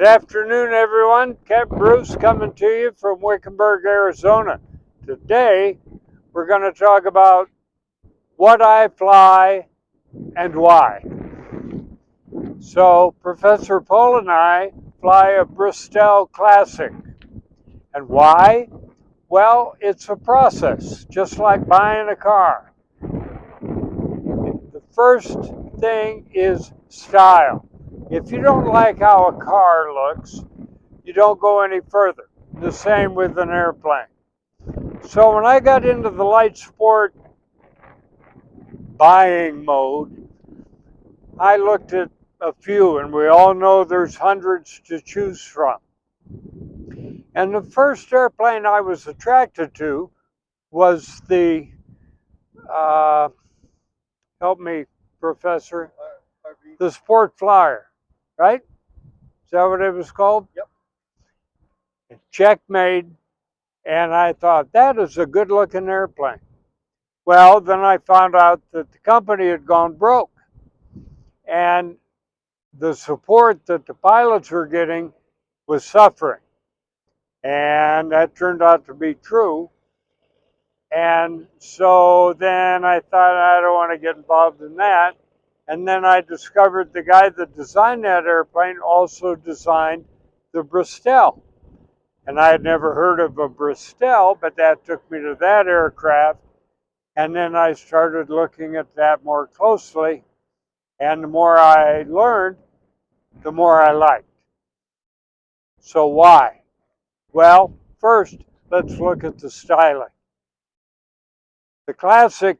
Good afternoon, everyone. Captain Bruce coming to you from Wickenburg, Arizona. Today, we're going to talk about what I fly and why. So, Professor Paul and I fly a Bristol Classic. And why? Well, it's a process, just like buying a car. The first thing is style. If you don't like how a car looks, you don't go any further. The same with an airplane. So when I got into the light sport buying mode, I looked at a few, and we all know there's hundreds to choose from. And the first airplane I was attracted to was the, help me, Professor, the Sport Flyer, right? Is that what it was called? Yep. Checkmate. And I thought, that is a good looking airplane. Well, then I found out that the company had gone broke. And the support that the pilots were getting was suffering. And that turned out to be true. And so then I thought, I don't want to get involved in that. And then I discovered the guy that designed that airplane also designed the Bristol. And I had never heard of a Bristol, but that took me to that aircraft. And then I started looking at that more closely. And the more I learned, the more I liked. So why? Well, first, let's look at the styling. The Classic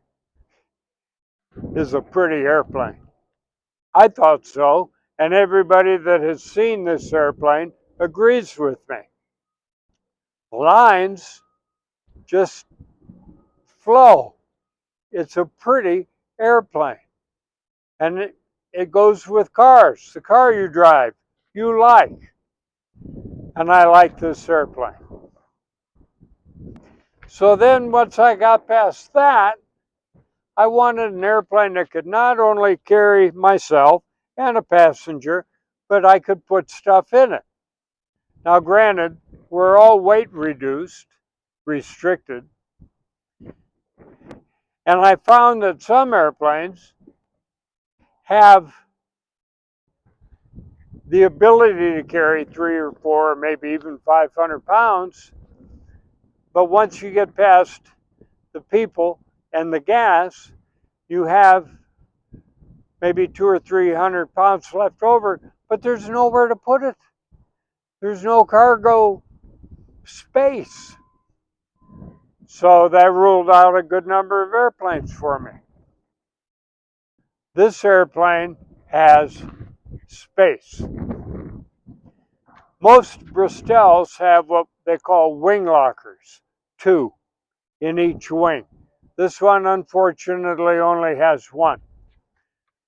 is a pretty airplane. I thought so, and everybody that has seen this airplane agrees with me. Lines just flow. It's a pretty airplane. And it goes with cars. The car you drive, you like. And I like this airplane. So then once I got past that, I wanted an airplane that could not only carry myself and a passenger, but I could put stuff in it. Now granted, we're all weight restricted, and I found that some airplanes have the ability to carry 3 or 4, or maybe even 500 pounds, but once you get past the people and the gas, you have maybe 200 or 300 pounds left over, but there's nowhere to put it. There's no cargo space. So that ruled out a good number of airplanes for me. This airplane has space. Most Bristols have what they call wing lockers, 2 in each wing. This one, unfortunately, only has 1.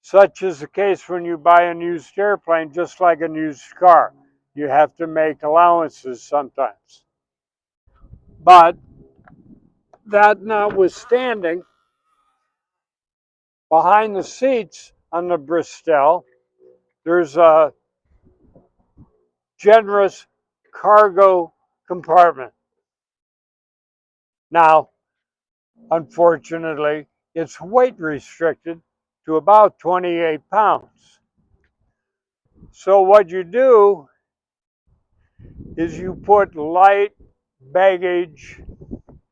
Such is the case when you buy a used airplane, just like a used car. You have to make allowances sometimes. But that notwithstanding, behind the seats on the Bristol, there's a generous cargo compartment. Now, unfortunately, it's weight restricted to about 28 pounds. So what you do is you put light baggage,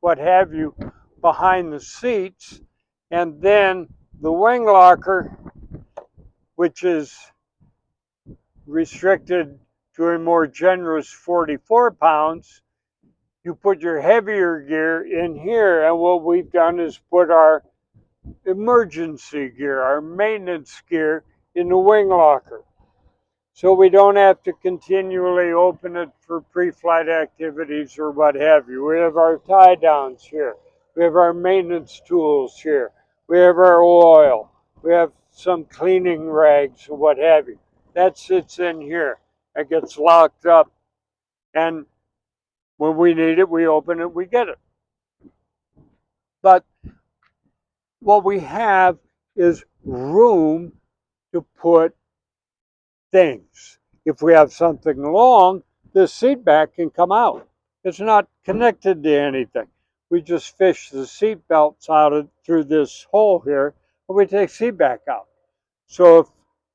what have you, behind the seats, and then the wing locker, which is restricted to a more generous 44 pounds, you put your heavier gear in here, and what we've done is put our emergency gear, our maintenance gear, in the wing locker. So we don't have to continually open it for pre-flight activities or what have you. We have our tie downs here. We have our maintenance tools here. We have our oil. We have some cleaning rags or what have you. That sits in here. It gets locked up. And when we need it, we open it, we get it. But what we have is room to put things. If we have something long, this seat back can come out. It's not connected to anything. We just fish the seat belts out through this hole here, and we take seat back out. So if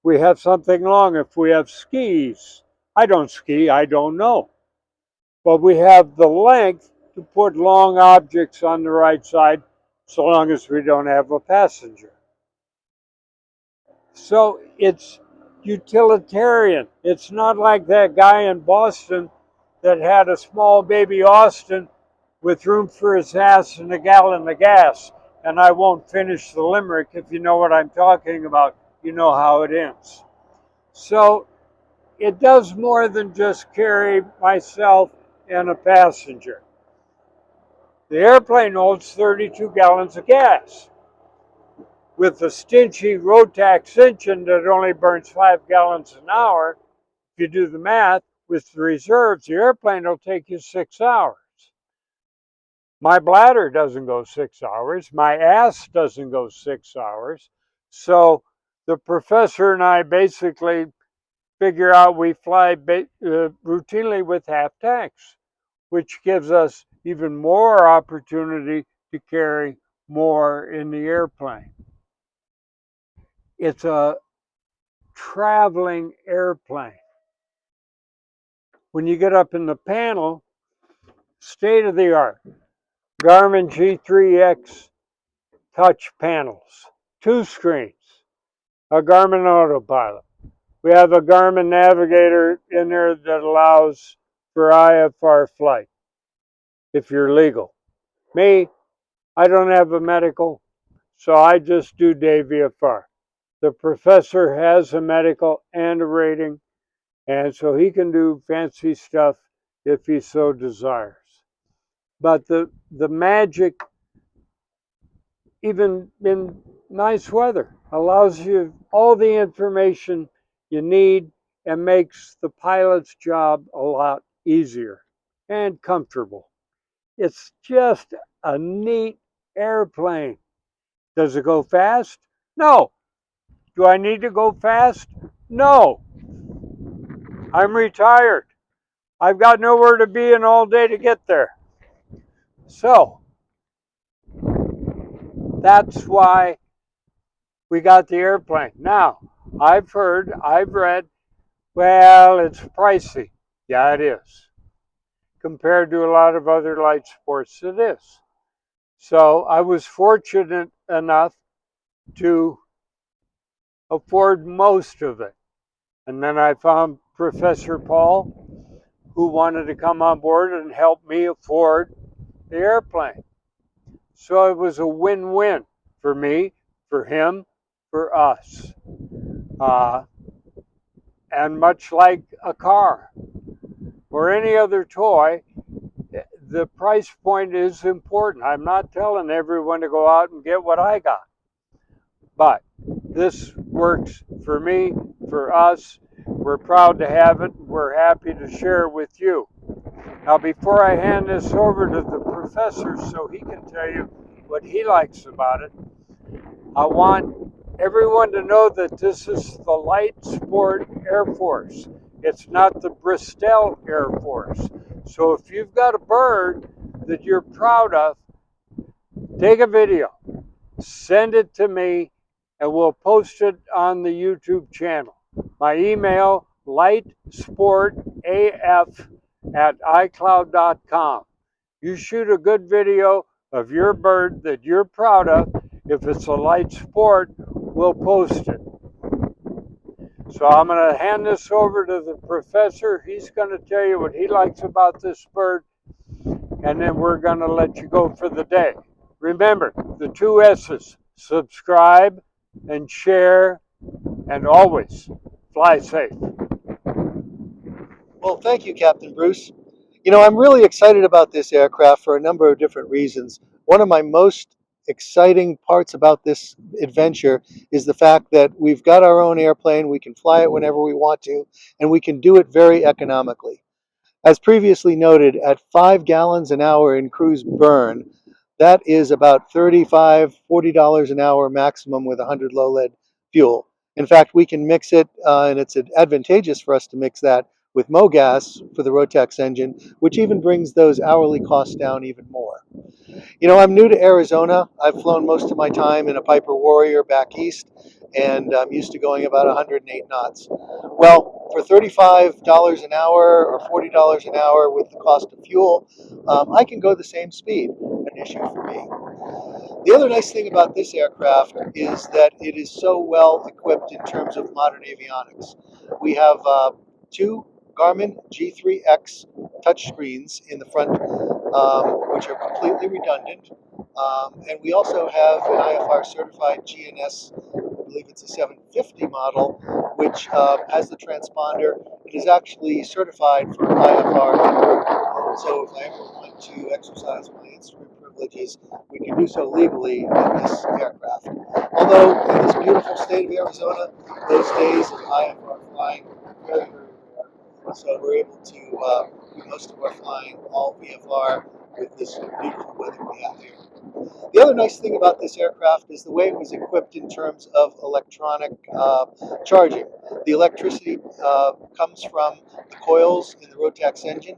we have something long, if we have skis, I don't ski, I don't know. But we have the length to put long objects on the right side, so long as we don't have a passenger. So it's utilitarian. It's not like that guy in Boston that had a small baby Austin with room for his ass and a gallon of gas. And I won't finish the limerick. If you know what I'm talking about, you know how it ends. So it does more than just carry myself and a passenger. The airplane holds 32 gallons of gas. With the stingy Rotax engine that only burns 5 gallons an hour, if you do the math, with the reserves, the airplane will take you 6 hours. My bladder doesn't go 6 hours. My ass doesn't go 6 hours. So the professor and I basically figure out we fly routinely with half tanks, which gives us even more opportunity to carry more in the airplane. It's a traveling airplane. When you get up in the panel, state of the art, Garmin G3X touch panels, 2 screens, a Garmin autopilot. We have a Garmin navigator in there that allows for IFR flight if you're legal. Me, I don't have a medical, so I just do day VFR. The professor has a medical and a rating, and so he can do fancy stuff if he so desires. But the magic, even in nice weather, allows you all the information you need and makes the pilot's job a lot easier and comfortable. It's just a neat airplane. Does it go fast? No. Do I need to go fast? No. I'm retired. I've got nowhere to be in all day to get there. So that's why we got the airplane. Now, I've read, well, it's pricey. Yeah, it is. Compared to a lot of other light sports, it is. So I was fortunate enough to afford most of it. And then I found Professor Paul, who wanted to come on board and help me afford the airplane. So it was a win-win for me, for him, for us. And much like a car or any other toy, the price point is important. I'm not telling everyone to go out and get what I got. But this works for me, for us. We're proud to have it. We're happy to share it with you. Now, before I hand this over to the professor so he can tell you what he likes about it, I want everyone to know that this is the Light Sport Air Force. It's not the Bristol Air Force. So if you've got a bird that you're proud of, take a video, send it to me, and we'll post it on the YouTube channel. My email, lightsportaf@icloud.com. You shoot a good video of your bird that you're proud of. If it's a light sport, we'll post it. So I'm going to hand this over to the professor. He's going to tell you what he likes about this bird, and then we're going to let you go for the day. Remember, the 2 S's, subscribe and share, and always fly safe. Well, thank you, Captain Bruce. You know, I'm really excited about this aircraft for a number of different reasons. One of my most exciting parts about this adventure is the fact that we've got our own airplane, we can fly it whenever we want to, and we can do it very economically. As previously noted, at 5 gallons an hour in cruise burn, that is about $35, $40 an hour maximum with 100 low lead fuel. In fact, we can mix it, and it's advantageous for us to mix that with MoGas for the Rotex engine, which even brings those hourly costs down even more. You know, I'm new to Arizona. I've flown most of my time in a Piper Warrior back east, and I'm used to going about 108 knots. Well, for $35 an hour or $40 an hour with the cost of fuel, I can go the same speed, an issue for me. The other nice thing about this aircraft is that it is so well equipped in terms of modern avionics. We have two Garmin G3X touchscreens in the front, which are completely redundant. And we also have an IFR certified GNS, I believe it's a 750 model, which has the transponder and is actually certified for IFR en route. So if I ever want to exercise my instrument privileges, we can do so legally in this aircraft. Although in this beautiful state of Arizona, those days of IFR flying are very, very rare. So we're able to do most of our flying all VFR with this beautiful weather we have here. The other nice thing about this aircraft is the way it was equipped in terms of electronic charging. The electricity comes from the coils in the Rotax engine,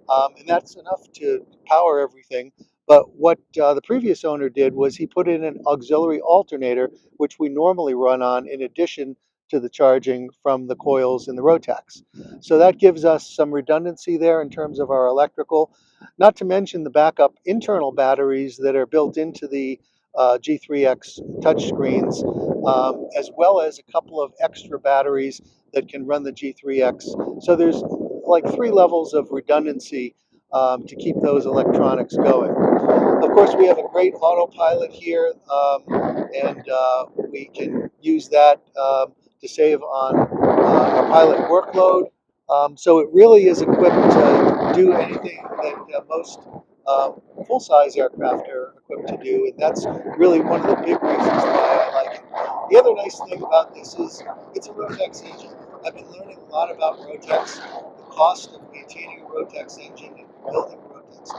and that's enough to power everything. But what the previous owner did was he put in an auxiliary alternator, which we normally run on in addition to the charging from the coils in the Rotax. So that gives us some redundancy there in terms of our electrical, not to mention the backup internal batteries that are built into the G3X touchscreens, as well as a couple of extra batteries that can run the G3X. So there's like 3 levels of redundancy to keep those electronics going. Of course, we have a great autopilot here, and we can use that to save on our pilot workload. So it really is equipped to do anything that most full-size aircraft are equipped to do, and that's really one of the big reasons why I like it. The other nice thing about this is it's a Rotex engine. I've been learning a lot about Rotex. The cost of maintaining a Rotex engine and building a Rotex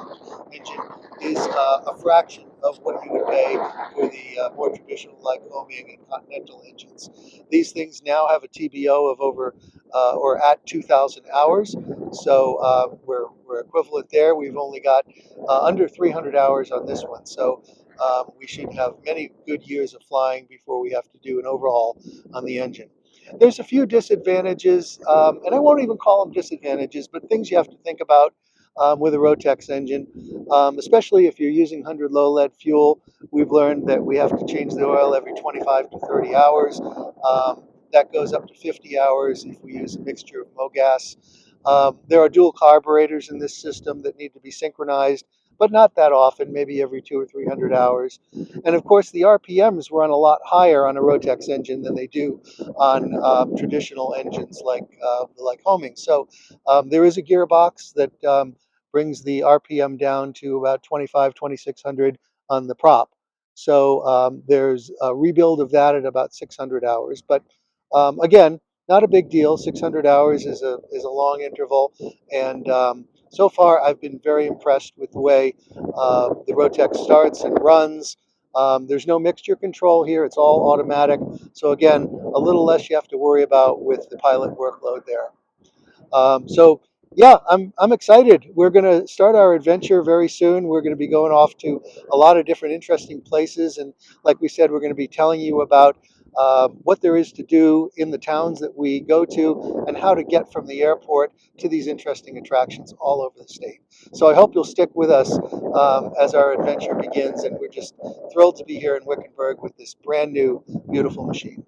engine is a fraction of what you would pay for the more traditional Lycoming and Continental engines. These things now have a TBO of over or at 2,000 hours, so we're equivalent there. We've only got under 300 hours on this one, so we should have many good years of flying before we have to do an overhaul on the engine. There's a few disadvantages, and I won't even call them disadvantages, but things you have to think about with a Rotex engine, especially if you're using 100 low lead fuel. We've learned that we have to change the oil every 25 to 30 hours. That goes up to 50 hours if we use a mixture of MoGas. There are dual carburetors in this system that need to be synchronized, but not that often, maybe every 200 or 300 hours. And of course, the RPMs run a lot higher on a Rotex engine than they do on traditional engines like Homing. So there is a gearbox that brings the RPM down to about 25, 2600 on the prop. So there's a rebuild of that at about 600 hours. But again, not a big deal. 600 hours is a long interval, and so far I've been very impressed with the way the Rotex starts and runs. There's no mixture control here; it's all automatic. So again, a little less you have to worry about with the pilot workload there. So yeah, I'm excited. We're going to start our adventure very soon. We're going to be going off to a lot of different interesting places, and like we said, we're going to be telling you about what there is to do in the towns that we go to and how to get from the airport to these interesting attractions all over the state. So I hope you'll stick with us as our adventure begins, and we're just thrilled to be here in Wickenburg with this brand new, beautiful machine.